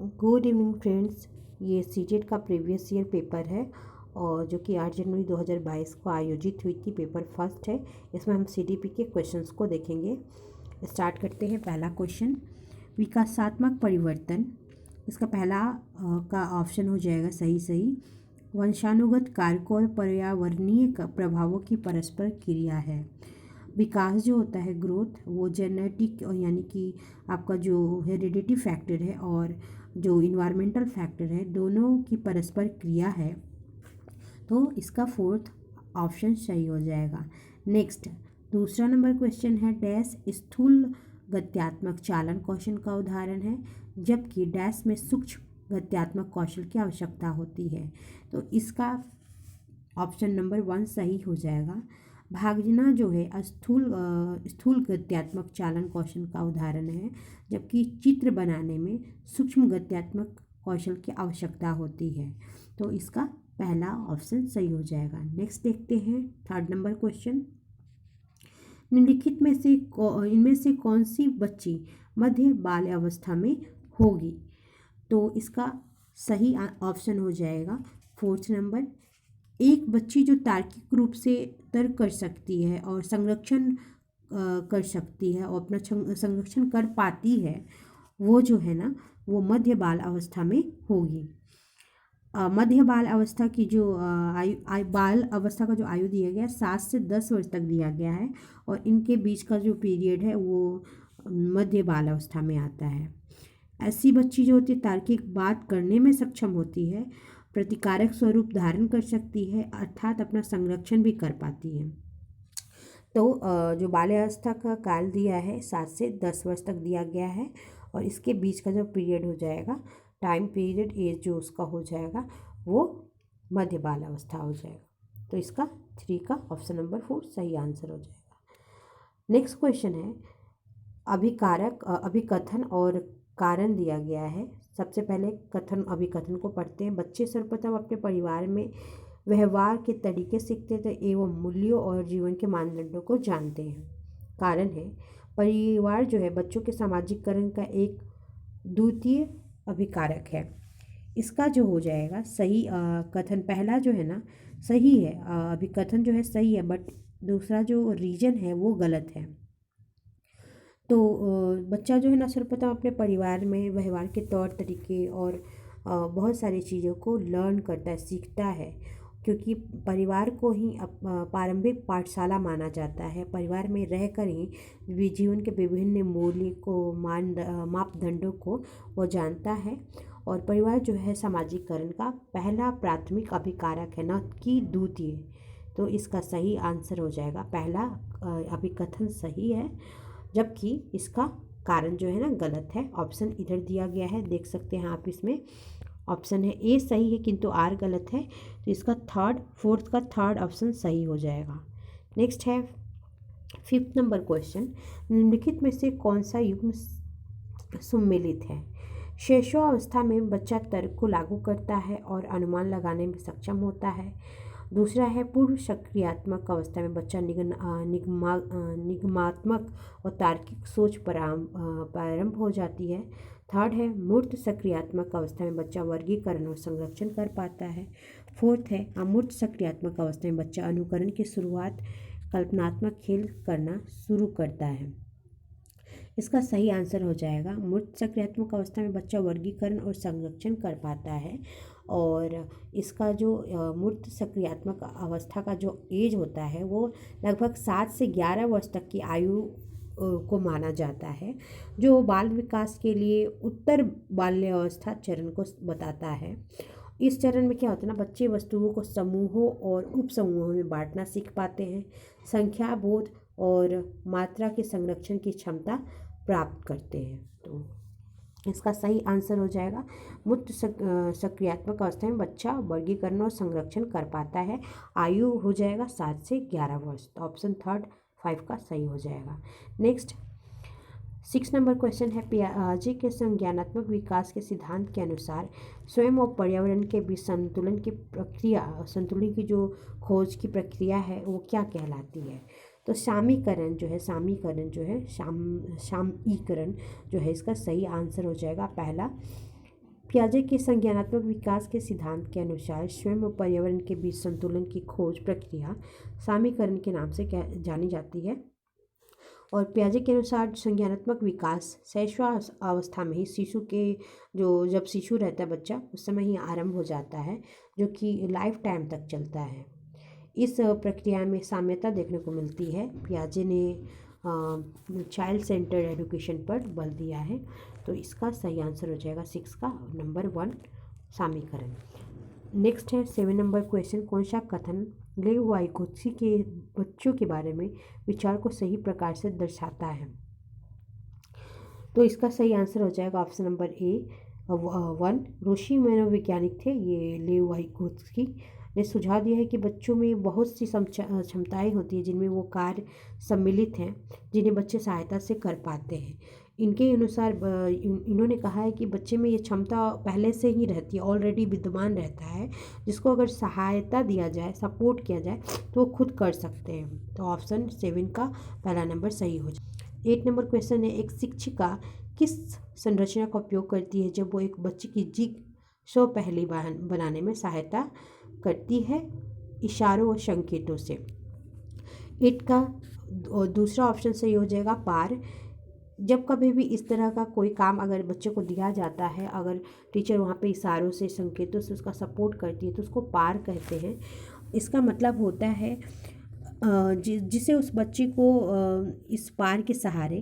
Good evening friends. ये CTET का previous year paper है और जो कि 8 जनवरी 2022 को आयोजित हुई थी। पेपर फर्स्ट है। इसमें हम सीडीपी के क्वेश्चंस को देखेंगे। स्टार्ट करते हैं। पहला क्वेश्चन, विकासात्मक परिवर्तन। इसका पहला का ऑप्शन हो जाएगा सही। वंशानुगत कारकों और पर्यावरणीय प्रभावों की परस्पर क्रिया है। विकास जो होता है, ग्रोथ, वो जेनेटिक यानी कि आपका जो हेरिडिटी फैक्टर है और जो इन्वायरमेंटल फैक्टर है, दोनों की परस्पर क्रिया है। तो इसका फोर्थ ऑप्शन सही हो जाएगा। नेक्स्ट, दूसरा नंबर क्वेश्चन है, डैश स्थूल गत्यात्मक चालन कौशल का उदाहरण है, जबकि डैश में सूक्ष्म गत्यात्मक कौशल की आवश्यकता होती है। तो इसका ऑप्शन नंबर 1 सही हो जाएगा। भागना जो है स्थूल गत्यात्मक चालन कौशल का उदाहरण है, जबकि चित्र बनाने में सूक्ष्म गत्यात्मक कौशल की आवश्यकता होती है। तो इसका पहला ऑप्शन सही हो जाएगा। नेक्स्ट देखते हैं थर्ड नंबर क्वेश्चन, निम्नलिखित में से इनमें से कौन सी बच्ची मध्य बाल्यावस्था में होगी। तो इसका सही ऑप्शन हो जाएगा फोर्थ नंबर। एक बच्ची जो तार्किक रूप से तर्क कर सकती है और संरक्षण कर सकती है और अपना संरक्षण कर पाती है, वो जो है ना, वो मध्य बाल अवस्था में होगी। मध्य बाल अवस्था की जो बाल अवस्था का जो आयु दिया गया है 7 से 10 वर्ष तक दिया गया है और इनके बीच का जो पीरियड है वो मध्य बाल अवस्था में आता है। ऐसी बच्ची जो होती है तार्किक बात करने में सक्षम होती है, प्रतिकारक स्वरूप धारण कर सकती है, अर्थात अपना संरक्षण भी कर पाती है। तो जो बाल्यावस्था का काल दिया है 7 से 10 वर्ष तक दिया गया है और इसके बीच का जो पीरियड हो जाएगा, टाइम पीरियड, एज जो उसका हो जाएगा, वो मध्य बाल्यावस्था हो जाएगा। तो इसका 3 का ऑप्शन नंबर 4 सही आंसर हो जाएगा। नेक्स्ट क्वेश्चन है, अभिकारक अभिकथन और कारण दिया गया है। सबसे पहले कथन अभिकथन को पढ़ते हैं। बच्चे सर्वप्रथम अपने परिवार में व्यवहार के तरीके सीखते थे एवं मूल्यों और जीवन के मानदंडों को जानते हैं। कारण है, परिवार जो है बच्चों के सामाजिकरण का एक द्वितीय अभिकारक है। इसका जो हो जाएगा सही कथन पहला जो है ना सही है, अभिकथन जो है सही है, बट दूसरा जो रीजन है वो गलत है। तो बच्चा जो है ना सर्वप्रथम अपने परिवार में व्यवहार के तौर तरीके और बहुत सारी चीज़ों को लर्न करता है, सीखता है, क्योंकि परिवार को ही प्रारंभिक पाठशाला माना जाता है। परिवार में रहकर ही जीवन के विभिन्न मूल्य को मापदंडों को वो जानता है और परिवार जो है सामाजिकरण का पहला प्राथमिक अभिकारक है, न कि द्वितीय। तो इसका सही आंसर हो जाएगा पहला अभिकथन सही है, जबकि इसका कारण जो है ना गलत है। ऑप्शन इधर दिया गया है, देख सकते हैं आप, इसमें ऑप्शन है ए सही है किंतु आर गलत है। तो इसका फोर्थ का थर्ड ऑप्शन सही हो जाएगा। नेक्स्ट है फिफ्थ नंबर क्वेश्चन, निम्नलिखित में से कौन सा युग्म सम्मिलित है। शैशवावस्था में बच्चा तर्क को लागू करता है और अनुमान लगाने में सक्षम होता है। दूसरा है पूर्व सक्रियात्मक अवस्था में बच्चा निगमात्मक और तार्किक सोच प्रारंभ हो जाती है। थर्ड है मूर्त सक्रियात्मक अवस्था में बच्चा वर्गीकरण और संरक्षण कर पाता है। फोर्थ है अमूर्त सक्रियात्मक अवस्था में बच्चा अनुकरण की शुरुआत कल्पनात्मक खेल करना शुरू करता है। इसका सही आंसर हो जाएगा मूर्त सक्रियात्मक अवस्था में बच्चा वर्गीकरण और संरक्षण कर पाता है और इसका जो मूर्त सक्रियात्मक अवस्था का जो एज होता है वो लगभग 7 से 11 वर्ष तक की आयु को माना जाता है, जो बाल विकास के लिए उत्तर बाल्यावस्था चरण को बताता है। इस चरण में क्या होता है ना, बच्चे वस्तुओं को समूहों और उपसमूहों में बांटना सीख पाते हैं, संख्या बोध और मात्रा के संरक्षण की क्षमता प्राप्त करते हैं। तो इसका सही आंसर हो जाएगा मूर्त सक्रियात्मक अवस्था में बच्चा वर्गीकरण और संरक्षण कर पाता है, आयु हो जाएगा 7 से 11 वर्ष। तो ऑप्शन 5 का सही हो जाएगा। नेक्स्ट 6 नंबर क्वेश्चन है, पियाजे के संज्ञानात्मक विकास के सिद्धांत के अनुसार स्वयं और पर्यावरण के बीच संतुलन की प्रक्रिया, संतुलन की जो खोज की प्रक्रिया है वो क्या कहलाती है। तो सामीकरण जो है सामीकरण जो है इसका सही आंसर हो जाएगा पहला पियाजे के संज्ञानात्मक विकास के सिद्धांत के अनुसार स्वयं और पर्यावरण के बीच संतुलन की खोज प्रक्रिया समीकरण के नाम से जानी जाती है। और पियाजे के अनुसार संज्ञानात्मक विकास शैशव अवस्था में ही शिशु के जब शिशु रहता है बच्चा उस समय ही आरंभ हो जाता है, जो कि लाइफ टाइम तक चलता है। इस प्रक्रिया में साम्यता देखने को मिलती है। पियाजे ने चाइल्ड सेंटर्ड एजुकेशन पर बल दिया है, तो इसका सही आंसर हो जाएगा 6 का नंबर 1 समीकरण। नेक्स्ट है 7 नंबर क्वेश्चन, कौन सा कथन लेव वाइगोत्स्की के बच्चों के बारे में विचार को सही प्रकार से दर्शाता है? तो इसका सही आंसर हो जाएगा ऑप्शन नंबर ए 1। रूसी मनोवैज्ञानिक थे ये लेव वाइगोत्स्की, ने सुझाव दिया है कि बच्चों में बहुत सी क्षमताएं होती हैं जिनमें वो कार्य सम्मिलित हैं जिन्हें बच्चे सहायता से कर पाते हैं। इनके अनुसार इन्होंने कहा है कि बच्चे में ये क्षमता पहले से ही रहती है, ऑलरेडी विद्यमान रहता है, जिसको अगर सहायता दिया जाए, सपोर्ट किया जाए तो वो खुद कर सकते हैं। तो ऑप्शन 7 का पहला नंबर सही हो जाए। 8 नंबर क्वेश्चन है, एक शिक्षिका किस संरचना का उपयोग करती है जब वो एक बच्चे की जिग पहली बनाने में सहायता करती है? इशारों और संकेतों से। 8 का दूसरा ऑप्शन सही हो जाएगा पार। जब कभी भी इस तरह का कोई काम अगर बच्चे को दिया जाता है, अगर टीचर वहाँ पे इशारों से संकेतों से उसका सपोर्ट करती है तो उसको पार कहते हैं। इसका मतलब होता है जिसे उस बच्चे को इस पार के सहारे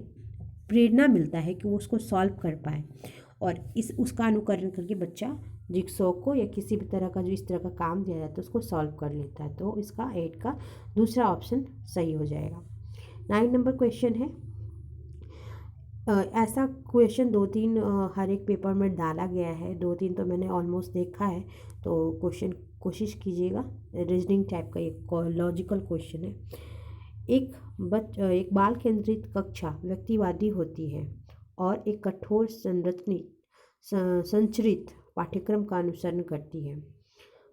प्रेरणा मिलता है कि वो उसको सॉल्व कर पाए और उसका अनुकरण करके बच्चा जिक्सॉ को या किसी भी तरह का जो इस तरह का काम दिया जाता है उसको सॉल्व कर लेता है। तो इसका 8 का दूसरा ऑप्शन सही हो जाएगा। 9 नंबर क्वेश्चन है, ऐसा क्वेश्चन 2-3 हर एक पेपर में डाला गया है, 2-3 तो मैंने ऑलमोस्ट देखा है, तो क्वेश्चन कोशिश कीजिएगा। रीजनिंग टाइप का एक लॉजिकल क्वेश्चन है। एक बाल केंद्रित कक्षा व्यक्तिवादी होती है और एक कठोर संरचित पाठ्यक्रम का अनुसरण करती है।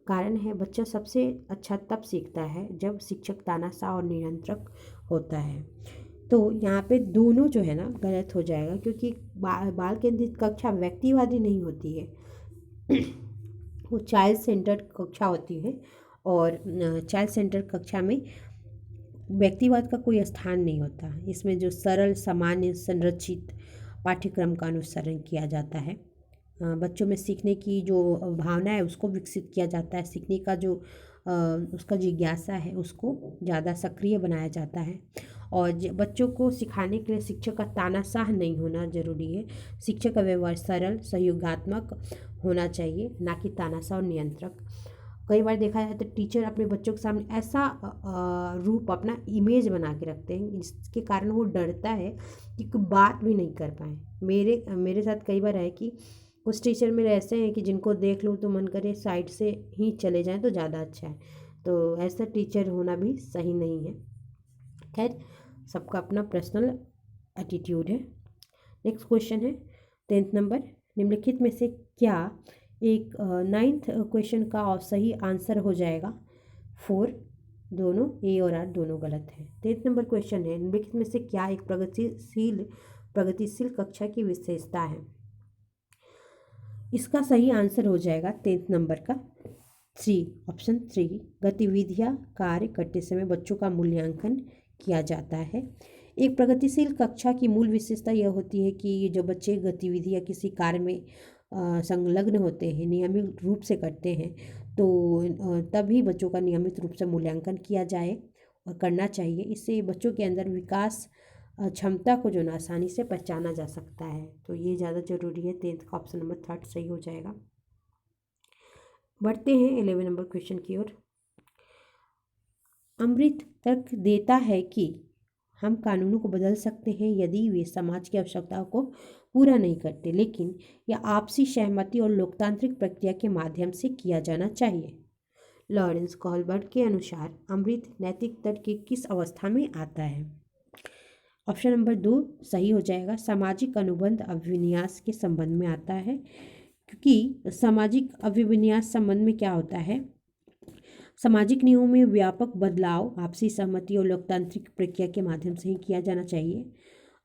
कारण है बच्चा सबसे अच्छा तब सीखता है जब शिक्षक तानाशाह और नियंत्रक होता है। तो यहाँ पे दोनों जो है ना गलत हो जाएगा, क्योंकि बाल केंद्रित कक्षा व्यक्तिवादी नहीं होती है वो चाइल्ड सेंटर्ड कक्षा होती है और चाइल्ड सेंटर्ड कक्षा में व्यक्तिवाद का कोई स्थान नहीं होता। इसमें जो सरल सामान्य संरचित पाठ्यक्रम का अनुसरण किया जाता है, बच्चों में सीखने की जो भावना है उसको विकसित किया जाता है, सीखने का जो उसका जिज्ञासा है उसको ज़्यादा सक्रिय बनाया जाता है। और बच्चों को सिखाने के लिए शिक्षक का तानाशाह नहीं होना जरूरी है। शिक्षक का व्यवहार सरल सहयोगात्मक होना चाहिए, ना कि तानाशाह और नियंत्रक। कई बार देखा जाए तो टीचर अपने बच्चों के सामने ऐसा रूप अपना इमेज बना के रखते हैं जिसके कारण वो डरता है कि कोई बात भी नहीं कर पाए। मेरे साथ कई बार है कि कुछ टीचर मेरे ऐसे हैं कि जिनको देख लो तो मन करे साइड से ही चले जाएं तो ज़्यादा अच्छा है। तो ऐसा टीचर होना भी सही नहीं है। खैर, सबका अपना पर्सनल एटीट्यूड है। नेक्स्ट क्वेश्चन है 10th नंबर, निम्नलिखित में से क्या एक 9th क्वेश्चन का सही आंसर हो जाएगा? 4, दोनों ए और आर दोनों गलत है। 10th नंबर क्वेश्चन है, निम्नलिखित में से क्या एक प्रगतिशील कक्षा की विशेषता है? इसका सही आंसर हो जाएगा 10th नंबर का 3, ऑप्शन 3। गतिविधियाँ कार्य करते समय बच्चों का मूल्यांकन किया जाता है। एक प्रगतिशील कक्षा की मूल विशेषता यह होती है कि जो बच्चे गतिविधि या किसी कार्य में संलग्न होते हैं, नियमित रूप से करते हैं, तो तभी बच्चों का नियमित रूप से मूल्यांकन किया जाए और करना चाहिए। इससे बच्चों के अंदर विकास क्षमता को जो ना आसानी से पहचाना जा सकता है। तो ये ज़्यादा ज़रूरी है। 10th का ऑप्शन नंबर 3 सही हो जाएगा। बढ़ते हैं 11 नंबर क्वेश्चन की ओर। अमृत तर्क देता है कि हम कानूनों को बदल सकते हैं यदि वे समाज की आवश्यकताओं को पूरा नहीं करते, लेकिन यह आपसी सहमति और लोकतांत्रिक प्रक्रिया के माध्यम से किया जाना चाहिए। लॉरेंस कॉलबर्ट के अनुसार अमृत नैतिक तर्क की किस अवस्था में आता है? ऑप्शन नंबर 2 सही हो जाएगा, सामाजिक अनुबंध अभिविन्यास के संबंध में आता है। क्योंकि सामाजिक अभिविन्यास संबंध में क्या होता है, सामाजिक नियमों में व्यापक बदलाव आपसी सहमति और लोकतांत्रिक प्रक्रिया के माध्यम से ही किया जाना चाहिए।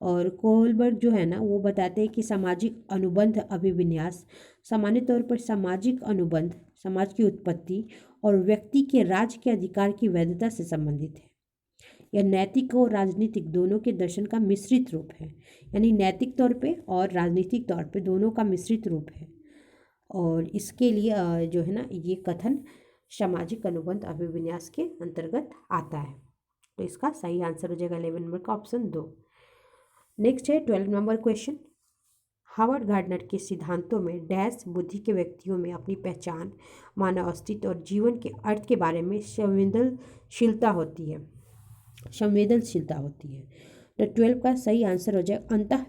और कोहलबर्ग जो है ना वो बताते हैं कि सामाजिक अनुबंध अभिविन्यास सामान्य तौर पर सामाजिक अनुबंध समाज की उत्पत्ति और व्यक्ति के राज्य के अधिकार की वैधता से संबंधित है। यह नैतिक और राजनीतिक दोनों के दर्शन का मिश्रित रूप है, यानी नैतिक तौर पे और राजनीतिक तौर पे दोनों का मिश्रित रूप है। और इसके लिए जो है ना ये कथन सामाजिक अनुबंध अभिविन्यास के अंतर्गत आता है। तो इसका सही आंसर हो जाएगा 11 नंबर का ऑप्शन 2। नेक्स्ट है 12 नंबर क्वेश्चन। हावर्ड गार्डनर के सिद्धांतों में डैश बुद्धि के व्यक्तियों में अपनी पहचान, मानव अस्तित्व और जीवन के अर्थ के बारे में संवेदनशीलता होती है। तो 12 का सही आंसर हो जाएगा अंतः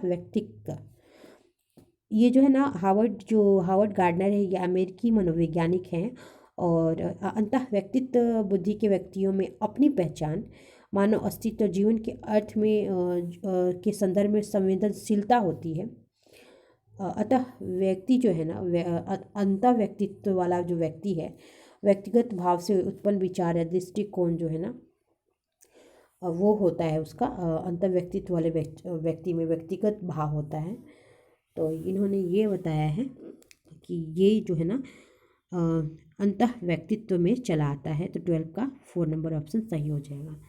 व्यक्तित्व। ये जो है ना हावर्ड गार्डनर है, ये अमेरिकी मनोवैज्ञानिक हैं और अंतः व्यक्तित्व बुद्धि के व्यक्तियों में अपनी पहचान, मानव अस्तित्व और जीवन के अर्थ में के संदर्भ में संवेदनशीलता होती है। अतः व्यक्ति जो है ना अंतः व्यक्तित्व वाला जो व्यक्ति है, व्यक्तिगत भाव से उत्पन्न विचार या दृष्टिकोण जो है ना वो होता है उसका अंतः व्यक्तित्व वाले व्यक्ति में व्यक्तिगत भाव होता है। तो इन्होंने ये बताया है कि ये जो है ना अंतः व्यक्तित्व में चला आता है। तो 12 का 4 नंबर ऑप्शन सही हो जाएगा।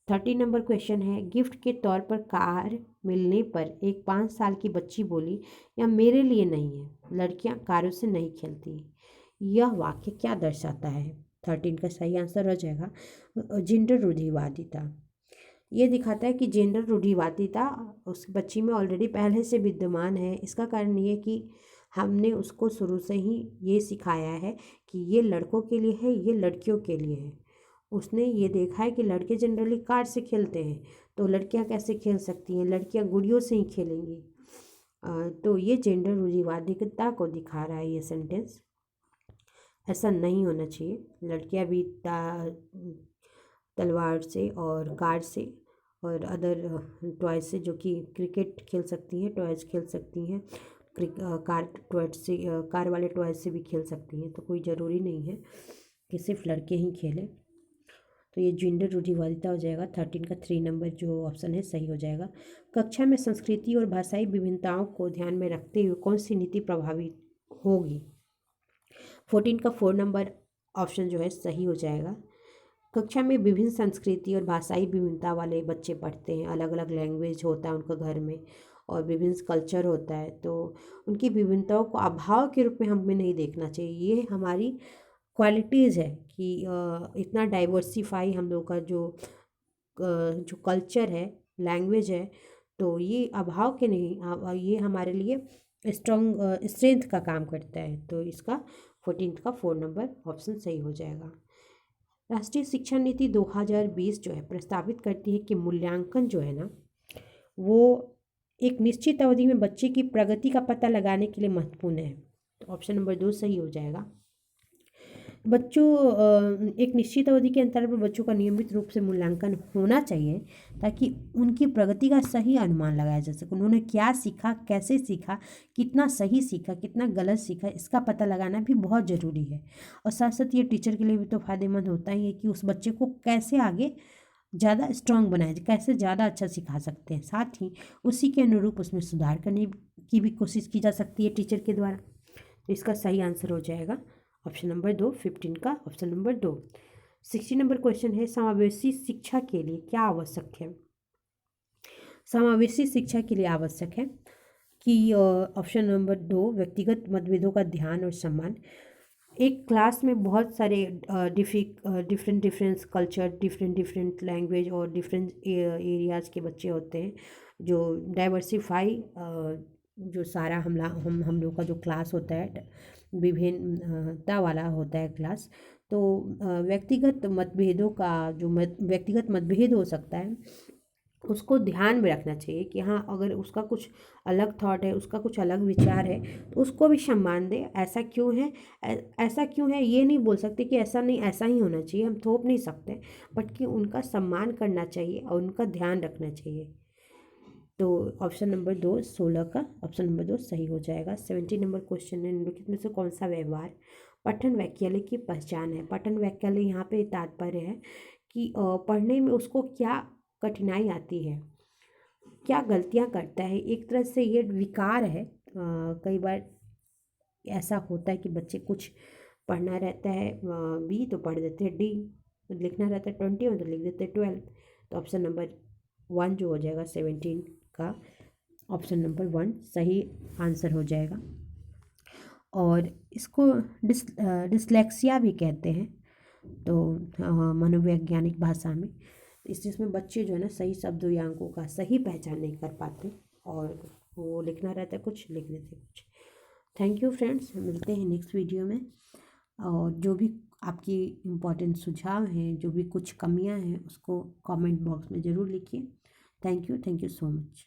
13 नंबर क्वेश्चन है, गिफ्ट के तौर पर कार मिलने पर एक 5 साल की बच्ची बोली, यह मेरे लिए नहीं है, लड़कियां कारों से नहीं खेलती। यह वाक्य क्या दर्शाता है? 13 का सही आंसर हो जाएगा जेंडर रूढ़िवादिता। ये दिखाता है कि जेंडर रूढ़िवादिता उस बच्ची में ऑलरेडी पहले से विद्यमान है। इसका कारण ये कि हमने उसको शुरू से ही ये सिखाया है कि ये लड़कों के लिए है, ये लड़कियों के लिए है। उसने ये देखा है कि लड़के जनरली कार से खेलते हैं, तो लड़कियां कैसे खेल सकती हैं, लड़कियां गुड़ियों से ही खेलेंगी। तो ये जेंडर रूढ़िवादिता को दिखा रहा है ये सेंटेंस। ऐसा नहीं होना चाहिए। लड़कियां भी तलवार से और कार से और अदर टॉयज से, जो कि क्रिकेट खेल सकती हैं, टॉयज खेल सकती हैं, कार वाले टॉयज से भी खेल सकती हैं। तो कोई ज़रूरी नहीं है कि सिर्फ लड़के ही खेलें। तो ये जेंडर रूढ़िवादिता हो जाएगा। 13 का 3 नंबर जो ऑप्शन है सही हो जाएगा। कक्षा में संस्कृति और भाषाई विभिन्नताओं को ध्यान में रखते हुए कौन सी नीति प्रभावित होगी? 14 का 4 नंबर ऑप्शन जो है सही हो जाएगा। कक्षा में विभिन्न संस्कृति और भाषाई विभिन्नता वाले बच्चे पढ़ते हैं, अलग अलग लैंग्वेज होता है उनका घर में और विभिन्न कल्चर होता है। तो उनकी विभिन्नताओं को अभाव के रूप में हमें नहीं देखना चाहिए। ये हमारी क्वालिटीज़ है कि इतना डाइवर्सिफाई हम लोग का जो कल्चर है, लैंग्वेज है, तो ये अभाव के नहीं, ये हमारे लिए स्ट्रेंथ का काम करता है। तो इसका 14 का 4 नंबर ऑप्शन सही हो जाएगा। राष्ट्रीय शिक्षा नीति 2020 जो है प्रस्तावित करती है कि मूल्यांकन जो है ना वो एक निश्चित अवधि में बच्चे की प्रगति का पता लगाने के लिए महत्वपूर्ण है। तो ऑप्शन नंबर 2 सही हो जाएगा। एक निश्चित अवधि के अंतराल पर बच्चों का नियमित रूप से मूल्यांकन होना चाहिए ताकि उनकी प्रगति का सही अनुमान लगाया जा सके। उन्होंने क्या सीखा, कैसे सीखा, कितना सही सीखा, कितना गलत सीखा, इसका पता लगाना भी बहुत ज़रूरी है। और साथ साथ ये टीचर के लिए भी तो फायदेमंद होता ही है कि उस बच्चे को कैसे आगे ज़्यादा स्ट्रांग बनाए, कैसे ज़्यादा अच्छा सिखा सकते हैं। साथ ही उसी के अनुरूप उसमें सुधार करने की भी कोशिश की जा सकती है टीचर के द्वारा। तो इसका सही आंसर हो जाएगा ऑप्शन नंबर 2, 15 का ऑप्शन नंबर 2। 60 नंबर क्वेश्चन है, समावेशी शिक्षा के लिए क्या आवश्यक है? समावेशी शिक्षा के लिए आवश्यक है कि ऑप्शन नंबर 2 व्यक्तिगत मतभेदों का ध्यान और सम्मान। एक क्लास में बहुत सारे डिफरेंट कल्चर, डिफरेंट लैंग्वेज और डिफरेंट एरियाज़ के बच्चे होते हैं। जो डाइवर्सिफाई जो सारा हम लोग का जो क्लास होता है विभिन्नता वाला होता है क्लास। तो व्यक्तिगत मतभेद हो सकता है, उसको ध्यान में रखना चाहिए कि हाँ, अगर उसका कुछ अलग थॉट है, उसका कुछ अलग विचार है, तो उसको भी सम्मान दे। ऐसा क्यों है ये नहीं बोल सकते कि ऐसा नहीं, ऐसा ही होना चाहिए, हम थोप नहीं सकते, बट कि उनका सम्मान करना चाहिए और उनका ध्यान रखना चाहिए। तो ऑप्शन नंबर 2, 16 का ऑप्शन नंबर 2 सही हो जाएगा। 70 नंबर क्वेश्चन है, निम्नलिखित में से कौन सा व्यवहार पठन वैकल्य की पहचान है? पठन वैकल्य यहाँ पे तात्पर्य है कि पढ़ने में उसको क्या कठिनाई आती है, क्या गलतियाँ करता है। एक तरह से ये विकार है। कई बार ऐसा होता है कि बच्चे कुछ पढ़ना रहता है बी तो पढ़ देते हैं डी, लिखना रहता है 20 में तो लिख देते हैं 12। तो ऑप्शन नंबर 1 जो हो जाएगा 17 का, ऑप्शन नंबर 1 सही आंसर हो जाएगा। और इसको डिसलेक्सिया भी कहते हैं, तो मनोवैज्ञानिक भाषा में। जिसमें बच्चे जो है ना सही शब्दों या अंकों का सही पहचान नहीं कर पाते और वो लिखना रहता है कुछ, लिख देते कुछ। थैंक यू फ्रेंड्स, मिलते हैं नेक्स्ट वीडियो में। और जो भी आपकी इम्पोर्टेंट सुझाव हैं, जो भी कुछ कमियां हैं, उसको कमेंट बॉक्स में ज़रूर लिखिए। Thank you so much.